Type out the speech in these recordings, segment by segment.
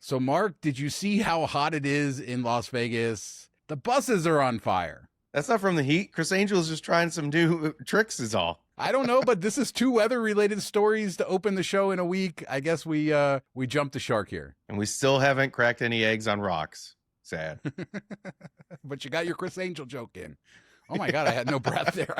So, Mark, did you see how hot it is in Las Vegas? The buses are on fire. That's not from the heat. Chris Angel's just trying some new tricks is all. I don't know, but this is two weather-related stories to open the show in a week. I guess we jumped the shark here. And we still haven't cracked any eggs on rocks. Sad. But you got your Chris Angel joke in. Oh my God, I had no breath there.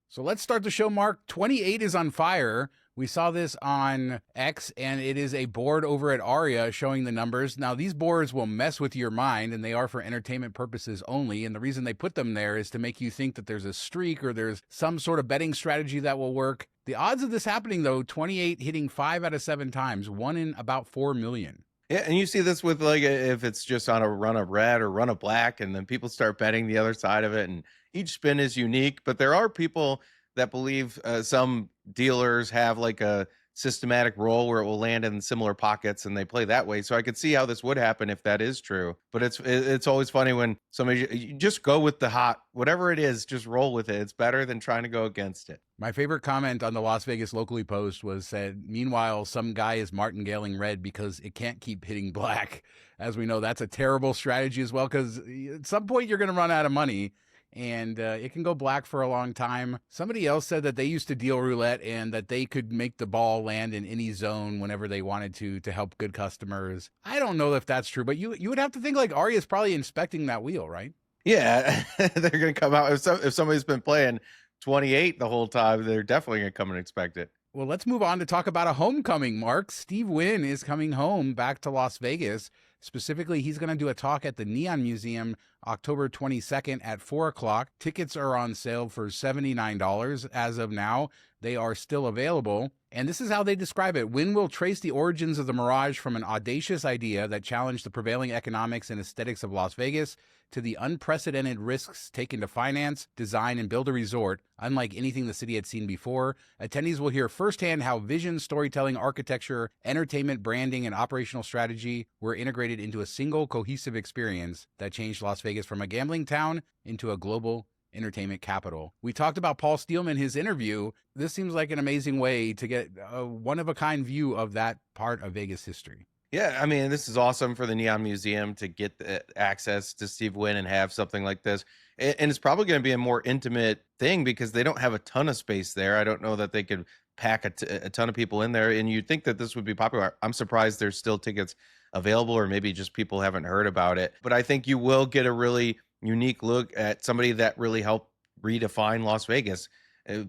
So let's start the show, Mark. 28 is on fire. We saw this on X, and it is a board over at Aria showing the numbers. Now, these boards will mess with your mind, and they are for entertainment purposes only. And the reason they put them there is to make you think that there's a streak or there's some sort of betting strategy that will work. The odds of this happening, though, 28 hitting 5 out of 7 times, 1 in about 4 million. Yeah, and you see this with like if it's just on a run of red or run of black, and then people start betting the other side of it, and each spin is unique. But there are people that believe some dealers have like a systematic roll where it will land in similar pockets, and they play that way. So I could see how this would happen if that is true. But it's always funny when somebody, you just go with the hot, whatever it is, just roll with it. It's better than trying to go against it. My favorite comment on the Las Vegas Locally Post was said, meanwhile, some guy is martingaling red because it can't keep hitting black. As we know, that's a terrible strategy as well, because at some point you're going to run out of money. And it can go black for a long time. Somebody else said that they used to deal roulette and that they could make the ball land in any zone whenever they wanted to help good customers. I don't know if that's true, but you would have to think like Aria is probably inspecting that wheel, right? Yeah, they're going to come out. If somebody's been playing 28 the whole time, they're definitely going to come and inspect it. Well, let's move on to talk about a homecoming, Mark. Steve Wynn is coming home back to Las Vegas. Specifically, he's going to do a talk at the Neon Museum October 22nd at 4 o'clock. Tickets are on sale for $79 as of now. They are still available. And this is how they describe it. Wynn will trace the origins of the Mirage from an audacious idea that challenged the prevailing economics and aesthetics of Las Vegas to the unprecedented risks taken to finance, design, and build a resort, unlike anything the city had seen before. Attendees will hear firsthand how vision, storytelling, architecture, entertainment, branding, and operational strategy were integrated into a single cohesive experience that changed Las Vegas from a gambling town into a global entertainment capital. We talked about Paul Steelman, his interview. This seems like an amazing way to get a one-of-a-kind view of that part of Vegas history. Yeah, I mean, this is awesome for the Neon Museum to get access to Steve Wynn and have something like this. And it's probably going to be a more intimate thing because they don't have a ton of space there. I don't know that they could pack a ton of people in there. And you'd think that this would be popular. I'm surprised there's still tickets available, or maybe just people haven't heard about it. But I think you will get a really unique look at somebody that really helped redefine Las Vegas.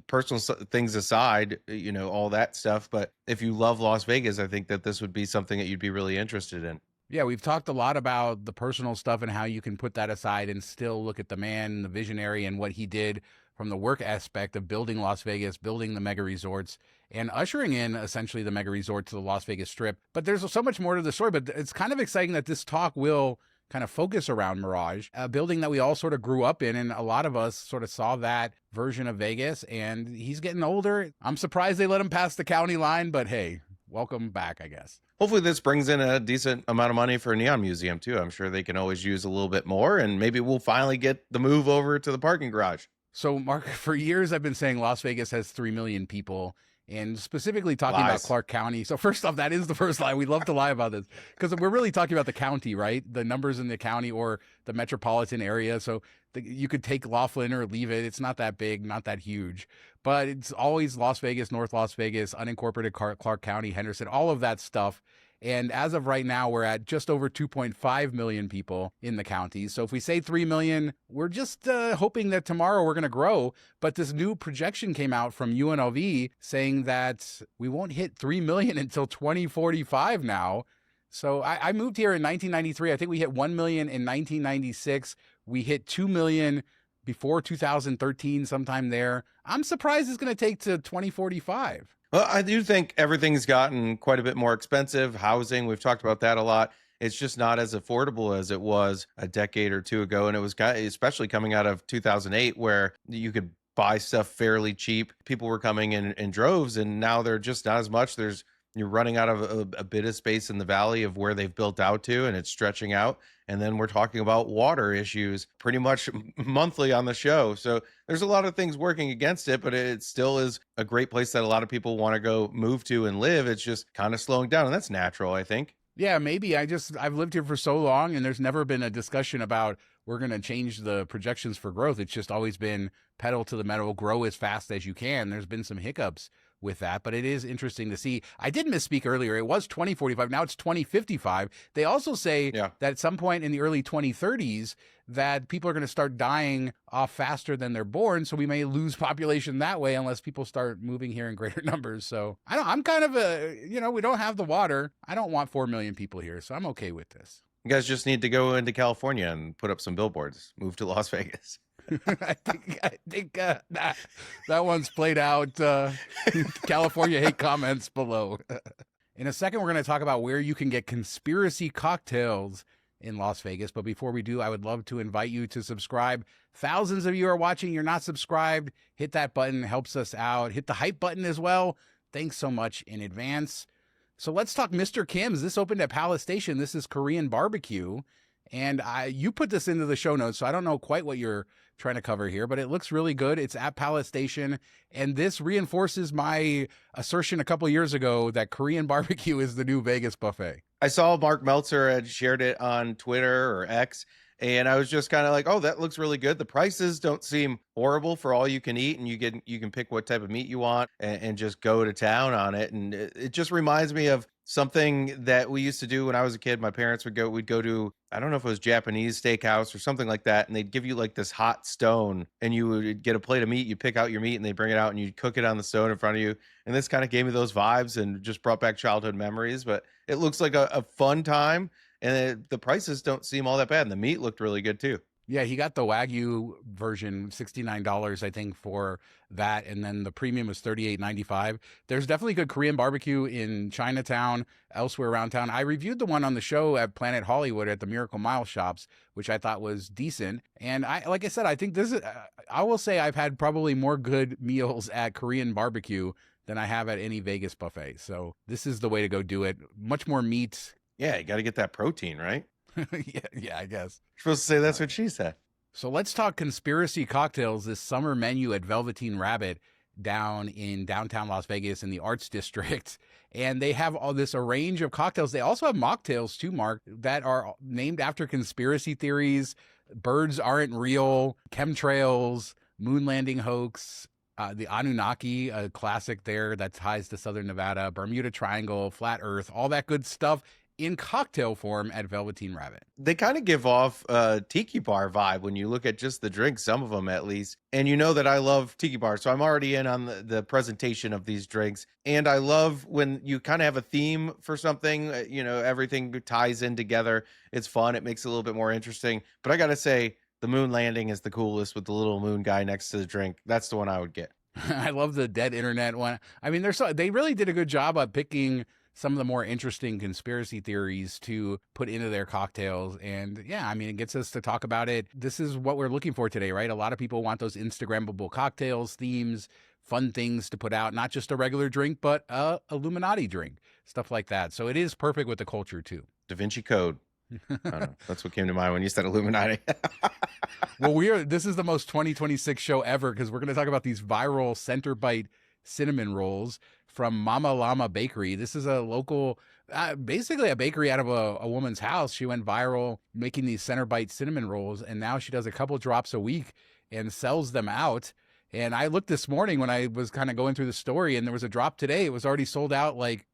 Personal things aside, you know, all that stuff. But if you love Las Vegas, I think that this would be something that you'd be really interested in. Yeah, we've talked a lot about the personal stuff and how you can put that aside and still look at the man, the visionary, and what he did from the work aspect of building Las Vegas, building the mega resorts, and ushering in essentially the mega resort to the Las Vegas Strip. But there's so much more to the story, but it's kind of exciting that this talk will kind of focus around Mirage, a building that we all sort of grew up in, and a lot of us sort of saw that version of Vegas, and he's getting older. I'm surprised they let him pass the county line, but hey, welcome back, I guess. Hopefully this brings in a decent amount of money for Neon Museum too. I'm sure they can always use a little bit more, and maybe we'll finally get the move over to the parking garage. So, Mark, for years I've been saying Las Vegas has 3 million people, and specifically talking about Clark County. So first off, that is the first lie. We love to lie about this because we're really talking about the county, right? The numbers in the county or the metropolitan area. So you could take Laughlin or leave it. It's not that big, not that huge, but it's always Las Vegas, North Las Vegas, unincorporated Clark County, Henderson, all of that stuff. And as of right now, we're at just over 2.5 million people in the county. So if we say 3 million, we're just hoping that tomorrow we're going to grow. But this new projection came out from UNLV saying that we won't hit 3 million until 2045 now. So I moved here in 1993. I think we hit 1 million in 1996. We hit 2 million before 2013, sometime there. I'm surprised it's going to take to 2045. Well, I do think everything's gotten quite a bit more expensive. Housing, we've talked about that a lot. It's just not as affordable as it was a decade or two ago. And it was especially coming out of 2008, where you could buy stuff fairly cheap. People were coming in droves, and now they're just not as much. There's You're running out of a bit of space in the valley of where they've built out to, and it's stretching out. And then we're talking about water issues pretty much monthly on the show. So there's a lot of things working against it, but it still is a great place that a lot of people want to go move to and live. It's just kind of slowing down, and that's natural, I think. Yeah, maybe. I've lived here for so long, and there's never been a discussion about we're going to change the projections for growth. It's just always been pedal to the metal, grow as fast as you can. There's been some hiccups with that, but it is interesting to see. I did misspeak earlier. It was 2045. Now it's 2055. They also say that at some point in the early 2030s that people are going to start dying off faster than they're born. So we may lose population that way unless people start moving here in greater numbers. So I'm kind of we don't have the water. I don't want 4 million people here. So I'm okay with this. You guys just need to go into California and put up some billboards, move to Las Vegas. I think that one's played out. California hate comments below. In a second, we're going to talk about where you can get conspiracy cocktails in Las Vegas. But before we do, I would love to invite you to subscribe. Thousands of you are watching. You're not subscribed. Hit that button. Helps us out. Hit the hype button as well. Thanks so much in advance. So let's talk Mr. Kim's. This opened at Palace Station. This is Korean barbecue. And you put this into the show notes, so I don't know quite what you're trying to cover here, but it looks really good. It's at Palace Station, and this reinforces my assertion a couple years ago that Korean barbecue is the new Vegas buffet. I saw Mark Meltzer had shared it on Twitter or X, and I was just kind of like, oh, that looks really good. The prices don't seem horrible for all you can eat, and you can pick what type of meat you want and just go to town on it. And it just reminds me of something that we used to do when I was a kid. My parents we'd go to, I don't know if it was Japanese steakhouse or something like that, and they'd give you like this hot stone, and you would get a plate of meat, you pick out your meat, and they bring it out, and you cook it on the stone in front of you. And this kind of gave me those vibes and just brought back childhood memories. But it looks like a fun time, and the prices don't seem all that bad, and the meat looked really good too. Yeah, he got the Wagyu version, $69, I think, for that. And then the premium was $38.95. There's definitely good Korean barbecue in Chinatown, elsewhere around town. I reviewed the one on the show at Planet Hollywood at the Miracle Mile shops, which I thought was decent. And like I said, I think this is, I will say I've had probably more good meals at Korean barbecue than I have at any Vegas buffet. So this is the way to go do it. Much more meat. Yeah, you got to get that protein, right? yeah, I guess. You're supposed to say that's what she said. So let's talk conspiracy cocktails, this summer menu at Velveteen Rabbit down in downtown Las Vegas in the Arts District. And they have all this a range of cocktails. They also have mocktails too, Mark, that are named after conspiracy theories. Birds aren't real, chemtrails, moon landing hoax, the Anunnaki, a classic there that ties to Southern Nevada, Bermuda Triangle, flat earth, all that good stuff in cocktail form at Velveteen Rabbit. They kind of give off a tiki bar vibe when you look at just the drinks, some of them at least. And you know that I love tiki bars, so I'm already in on the presentation of these drinks. And I love when you kind of have a theme for something, everything ties in together. It's fun. It makes it a little bit more interesting. But I got to say, the moon landing is the coolest with the little moon guy next to the drink. That's the one I would get. I love the dead internet one. I mean, they really did a good job of picking some of the more interesting conspiracy theories to put into their cocktails. And yeah, I mean, it gets us to talk about it. This is what we're looking for today, right? A lot of people want those Instagrammable cocktails, themes, fun things to put out, not just a regular drink, but a Illuminati drink, stuff like that. So it is perfect with the culture too. Da Vinci Code. I don't know. That's what came to mind when you said Illuminati. Well, this is the most 2026 show ever because we're going to talk about these viral center bite cinnamon rolls from Mama Llama Bakery. This is a local, basically a bakery out of a woman's house. She went viral making these center bite cinnamon rolls, and now she does a couple drops a week and sells them out. And I looked this morning when I was kind of going through the story, and there was a drop today. It was already sold out like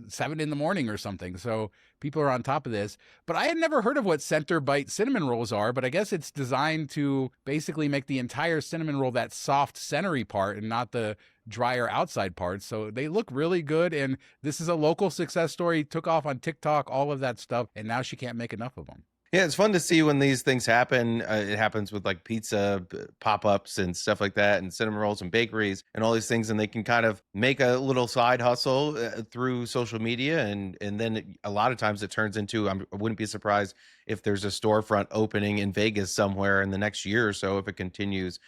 7 in the morning or something. So people are on top of this. But I had never heard of what center bite cinnamon rolls are, but I guess it's designed to basically make the entire cinnamon roll that soft centery part and not the drier outside parts. So they look really good. And this is a local success story, took off on TikTok, all of that stuff. And now she can't make enough of them. Yeah, it's fun to see when these things happen. It happens with like pizza pop-ups and stuff like that, and cinnamon rolls and bakeries and all these things, and they can kind of make a little side hustle through social media, and then a lot of times it turns into, I wouldn't be surprised if there's a storefront opening in Vegas somewhere in the next year or so, if it continues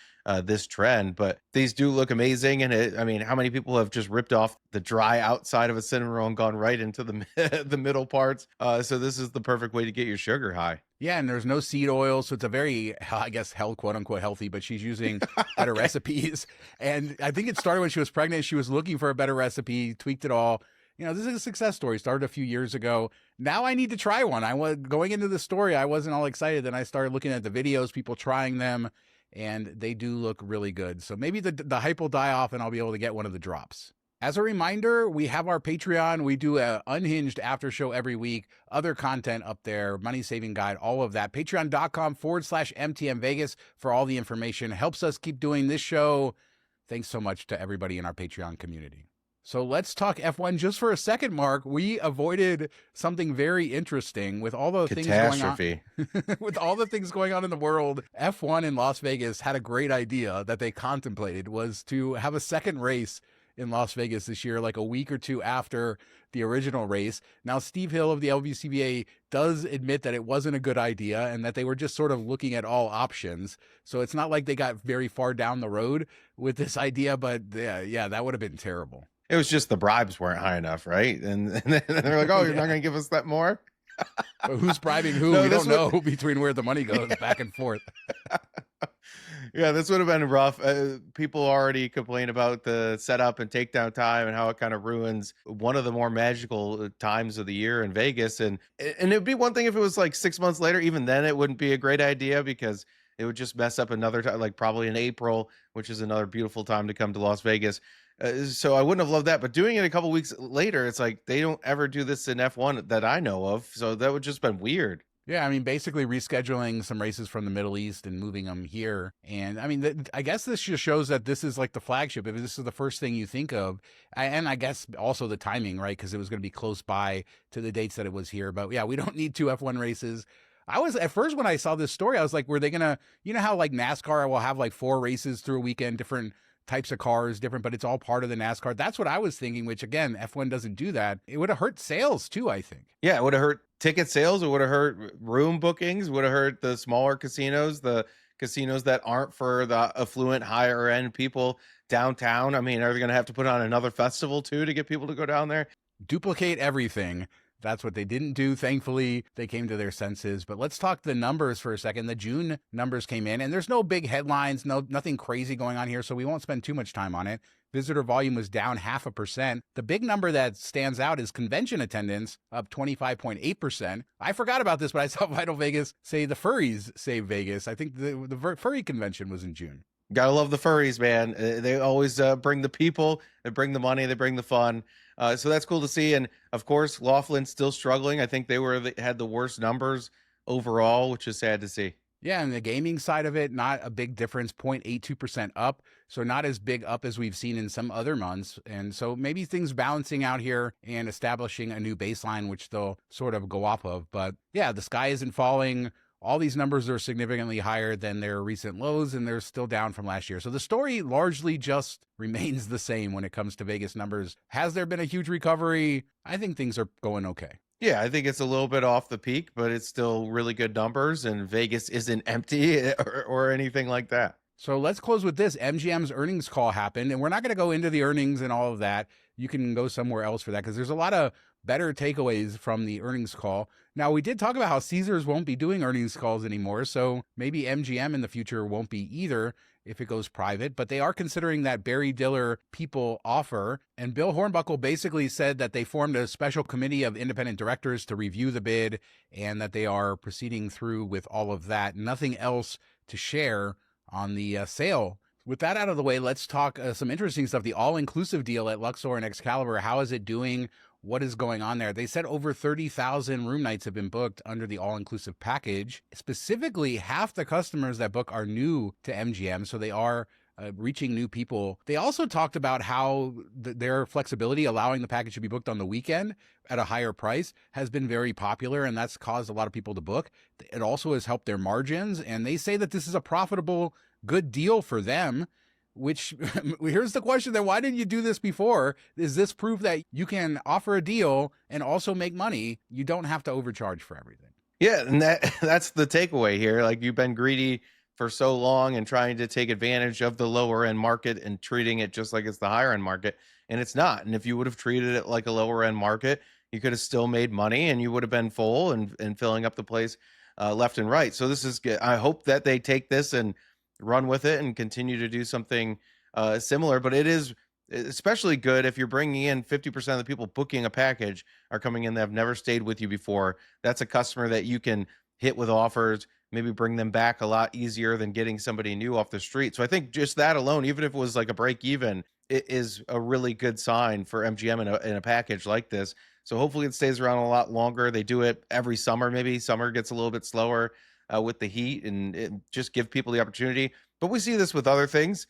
this trend. But these do look amazing. And I mean, how many people have just ripped off the dry outside of a cinnamon roll and gone right into the middle parts? So this is the perfect way to get your sugar high. Yeah, and there's no seed oil, so it's a very, I guess, quote unquote healthy, but she's using better recipes. And I think it started when she was pregnant. She was looking for a better recipe, tweaked it all. You know, this is a success story. Started a few years ago. Now I need to try one. I was going into the story, I wasn't all excited. Then I started looking at the videos, people trying them, and they do look really good. So maybe the hype will die off and I'll be able to get one of the drops. As a reminder, we have our Patreon. We do a unhinged after show every week, other content up there, money saving guide, all of that. Patreon.com/MTM Vegas for all the information. Helps us keep doing this show. Thanks so much to everybody in our Patreon community. So let's talk F1 just for a second, Mark. We avoided something very interesting with all the things going on. With all the things going on in the world. F1 in Las Vegas had a great idea that they contemplated, was to have a second race in Las Vegas this year, like a week or two after the original race. Now, Steve Hill of the LVCVA does admit that it wasn't a good idea and that they were just sort of looking at all options. So it's not like they got very far down the road with this idea, but yeah, that would have been terrible. It was just the bribes weren't high enough, right? And they're like, oh, you're not going to give us that more? But who's bribing who? No, we don't know between where the money goes back and forth. Yeah, this would have been rough. People already complain about the setup and takedown time and how it kind of ruins one of the more magical times of the year in Vegas. And it'd be one thing if it was like 6 months later. Even then, it wouldn't be a great idea because it would just mess up another time, like probably in April, which is another beautiful time to come to Las Vegas. So I wouldn't have loved that. But doing it a couple weeks later, it's like they don't ever do this in F1 that I know of. So that would just been weird. Yeah, I mean, basically rescheduling some races from the Middle East and moving them here. And I mean, I guess this just shows that this is like the flagship. If this is the first thing you think of, and I guess also the timing, right? Because it was going to be close by to the dates that it was here. But yeah, we don't need two F1 races. I was at first when I saw this story, I was like, were they going to, you know how like NASCAR will have like 4 races through a weekend, different types of cars, different, but it's all part of the NASCAR. That's what I was thinking, which again, F1 doesn't do that. It would have hurt sales too, I think. Yeah, it would have hurt ticket sales. It would have hurt room bookings, would have hurt the smaller casinos, the casinos that aren't for the affluent, higher end people downtown. I mean, are they going to have to put on another festival too to get people to go down there? Duplicate everything. That's what they didn't do. Thankfully, they came to their senses. But let's talk the numbers for a second. The June numbers came in, and there's no big headlines, nothing crazy going on here, so we won't spend too much time on it. Visitor volume was down 0.5%. The big number that stands out is convention attendance, up 25.8%. I forgot about this, but I saw Vital Vegas say the furries save Vegas. I think the furry convention was in June. Gotta love the furries, man. They always bring the people, they bring the money, they bring the fun. So that's cool to see. And of course, Laughlin's still struggling. I think they had the worst numbers overall, which is sad to see. Yeah, and the gaming side of it, not a big difference, 0.82% up. So not as big up as we've seen in some other months. And so maybe things balancing out here and establishing a new baseline, which they'll sort of go off of. But yeah, the sky isn't falling. All these numbers are significantly higher than their recent lows, and they're still down from last year. So the story largely just remains the same when it comes to Vegas numbers. Has there been a huge recovery? I think things are going okay. Yeah, I think it's a little bit off the peak, but it's still really good numbers, and Vegas isn't empty or anything like that. So let's close with this. MGM's earnings call happened, and we're not going to go into the earnings and all of that. You can go somewhere else for that because there's a lot of better takeaways from the earnings call. Now, we did talk about how Caesars won't be doing earnings calls anymore, so maybe MGM in the future won't be either if it goes private, but they are considering that Barry Diller people offer. And Bill Hornbuckle basically said that they formed a special committee of independent directors to review the bid and that they are proceeding through with all of that. Nothing else to share on the sale. With that out of the way, let's talk some interesting stuff. The all-inclusive deal at Luxor and Excalibur, how is it doing? What is going on there? They said over 30,000 room nights have been booked under the all-inclusive package. Specifically, half the customers that book are new to MGM, so they are reaching new people. They also talked about how their flexibility, allowing the package to be booked on the weekend at a higher price, has been very popular, and that's caused a lot of people to book. It also has helped their margins, and they say that this is a profitable, good deal for them. Which, here's the question then, why didn't you do this before? Is this proof that you can offer a deal and also make money? You don't have to overcharge for everything. Yeah, and that's the takeaway here. Like, you've been greedy for so long and trying to take advantage of the lower end market and treating it just like it's the higher end market, and it's not. And if you would have treated it like a lower end market, you could have still made money and you would have been full and filling up the place left and right. So this is good. I hope that they take this and run with it and continue to do something similar. But it is especially good if you're bringing in 50% of the people booking a package are coming in that have never stayed with you before. That's a customer that you can hit with offers, maybe bring them back a lot easier than getting somebody new off the street. So I think just that alone, even if it was like a break even, it is a really good sign for MGM in a package like this. So hopefully it stays around a lot longer. They do it every summer. Maybe summer gets a little bit slower with the heat, and just give people the opportunity. But we see this with other things.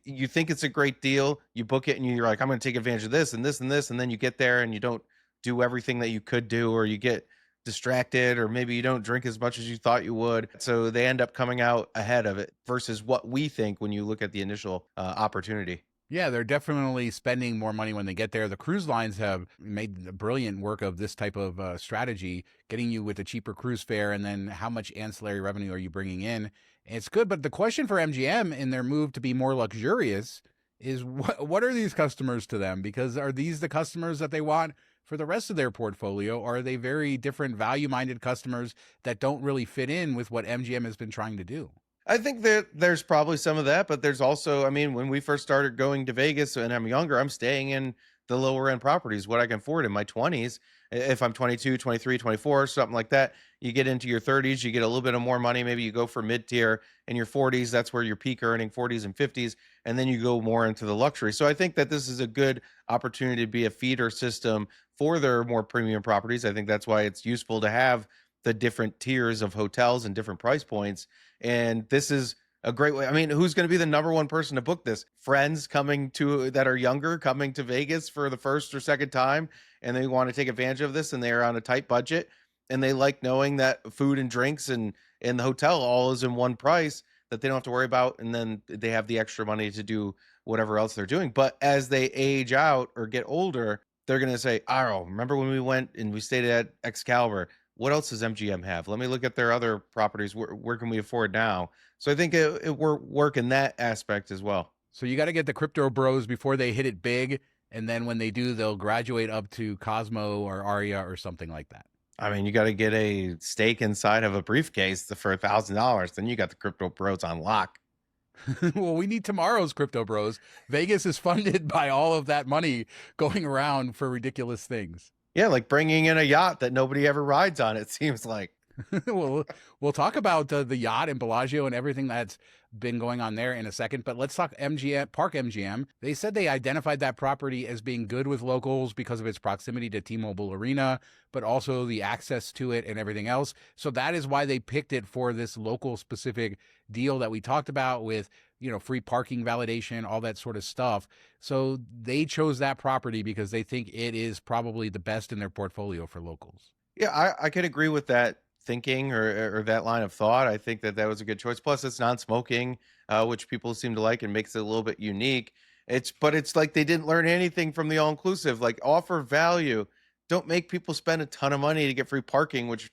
You think it's a great deal, you book it, and you're like, I'm going to take advantage of this and this and this, and then you get there and you don't do everything that you could do, or you get distracted, or maybe you don't drink as much as you thought you would. So they end up coming out ahead of it versus what we think when you look at the initial opportunity. Yeah, they're definitely spending more money when they get there. The cruise lines have made brilliant work of this type of strategy, getting you with a cheaper cruise fare, and then how much ancillary revenue are you bringing in? It's good, but the question for MGM in their move to be more luxurious is what are these customers to them? Because are these the customers that they want for the rest of their portfolio? Or are they very different value-minded customers that don't really fit in with what MGM has been trying to do? I think that there's probably some of that, but there's also, I mean, when we first started going to Vegas and I'm younger, I'm staying in the lower end properties, what I can afford in my 20s. If I'm 22, 23, 24, something like that, you get into your 30s, you get a little bit of more money. Maybe you go for mid tier. In your 40s, that's where your peak earning, 40s and 50s. And then you go more into the luxury. So I think that this is a good opportunity to be a feeder system for their more premium properties. I think that's why it's useful to have the different tiers of hotels and different price points. And this is a great way. I mean, who's going to be the number one person to book this? Friends coming to that are younger, coming to Vegas for the first or second time, and they want to take advantage of this, and they're on a tight budget, and they like knowing that food and drinks and the hotel all is in one price that they don't have to worry about, and then they have the extra money to do whatever else they're doing. But as they age out or get older, they're going to say, "Oh, remember when we went and we stayed at Excalibur? What else does MGM have? Let me look at their other properties. Where can we afford now?" So I think it work in that aspect as well. So you got to get the crypto bros before they hit it big. And then when they do, they'll graduate up to Cosmo or Aria or something like that. I mean, you got to get a stake inside of a briefcase for $1,000. Then you got the crypto bros on lock. Well, we need tomorrow's crypto bros. Vegas is funded by all of that money going around for ridiculous things. Yeah, like bringing in a yacht that nobody ever rides on, it seems like. Well, we'll talk about the yacht and Bellagio and everything that's been going on there in a second, but let's talk MGM, Park MGM. They said they identified that property as being good with locals because of its proximity to T-Mobile Arena, but also the access to it and everything else. So that is why they picked it for this local specific deal that we talked about with, free parking validation, all that sort of stuff. So they chose that property because they think it is probably the best in their portfolio for locals. Yeah, I could agree with that thinking or that line of thought. I think that was a good choice. Plus, it's non-smoking, which people seem to like, and makes it a little bit unique. But it's like they didn't learn anything from the all-inclusive. Like, offer value. Don't make people spend a ton of money to get free parking. Which,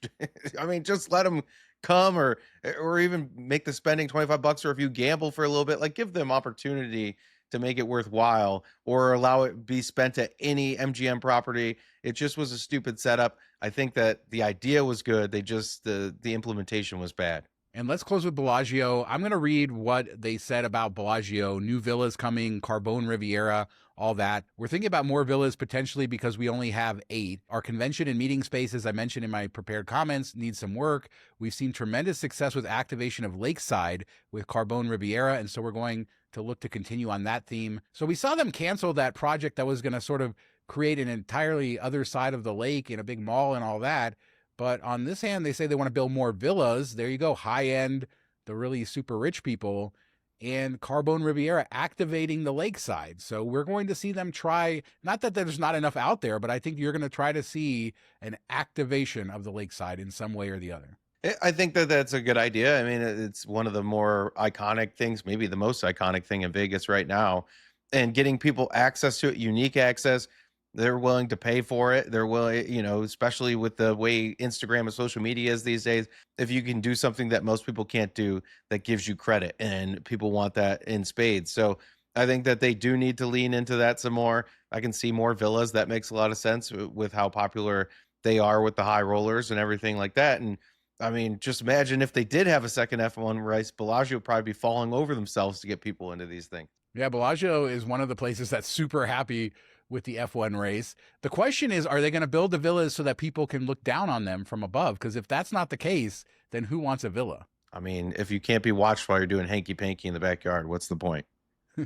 I mean, just let them come, or even make the spending $25, or if you gamble for a little bit, like, give them opportunity to make it worthwhile, or allow it be spent at any MGM property. It just was a stupid setup. I think that the idea was good. They just, the implementation was bad. And let's close with Bellagio. I'm going to read what they said about Bellagio. New villas coming, Carbone Riviera, all that. We're thinking about more villas potentially because we only have 8. Our convention and meeting space, as I mentioned in my prepared comments, needs some work. We've seen tremendous success with activation of Lakeside with Carbone Riviera, and so we're going to look to continue on that theme. So we saw them cancel that project that was going to sort of create an entirely other side of the lake in a big mall and all that. But on this hand, they say they want to build more villas. There you go, high end, the really super rich people, and Carbone Riviera activating the lakeside. So we're going to see them try, not that there's not enough out there, but I think you're going to try to see an activation of the lakeside in some way or the other. I think that that's a good idea. I mean, it's one of the more iconic things, maybe the most iconic thing in Vegas right now, and getting people access to it, unique access. They're willing to pay for it. They're willing, especially with the way Instagram and social media is these days. If you can do something that most people can't do, that gives you credit, and people want that in spades. So I think that they do need to lean into that some more. I can see more villas. That makes a lot of sense with how popular they are with the high rollers and everything like that. And I mean, just imagine if they did have a second F1 race, Bellagio would probably be falling over themselves to get people into these things. Yeah, Bellagio is one of the places that's super happy with the F1 race. The question is, are they going to build the villas so that people can look down on them from above? Because if that's not the case, then who wants a villa? I mean, if you can't be watched while you're doing hanky-panky in the backyard, what's the point?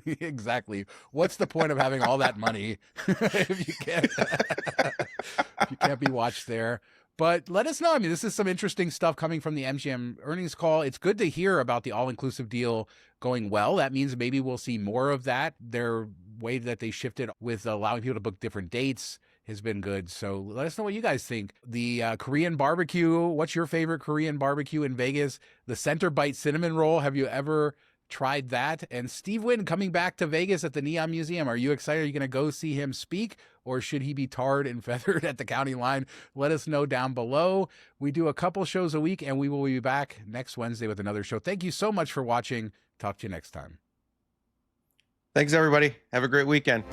Exactly. What's the point of having all that money if you can't if you can't be watched there? But let us know. I mean, this is some interesting stuff coming from the MGM earnings call. It's good to hear about the all-inclusive deal going well. That means maybe we'll see more of that. Their way that they shifted with allowing people to book different dates has been good. So let us know what you guys think. The Korean barbecue, what's your favorite Korean barbecue in Vegas? The Center Bite cinnamon roll, have you ever tried that? And Steve Wynn coming back to Vegas at the Neon Museum. Are you excited? Are you going to go see him speak, or should he be tarred and feathered at the county line? Let us know down below. We do a couple shows a week, and we will be back next Wednesday with another show. Thank you so much for watching. Talk to you next time. Thanks, everybody. Have a great weekend.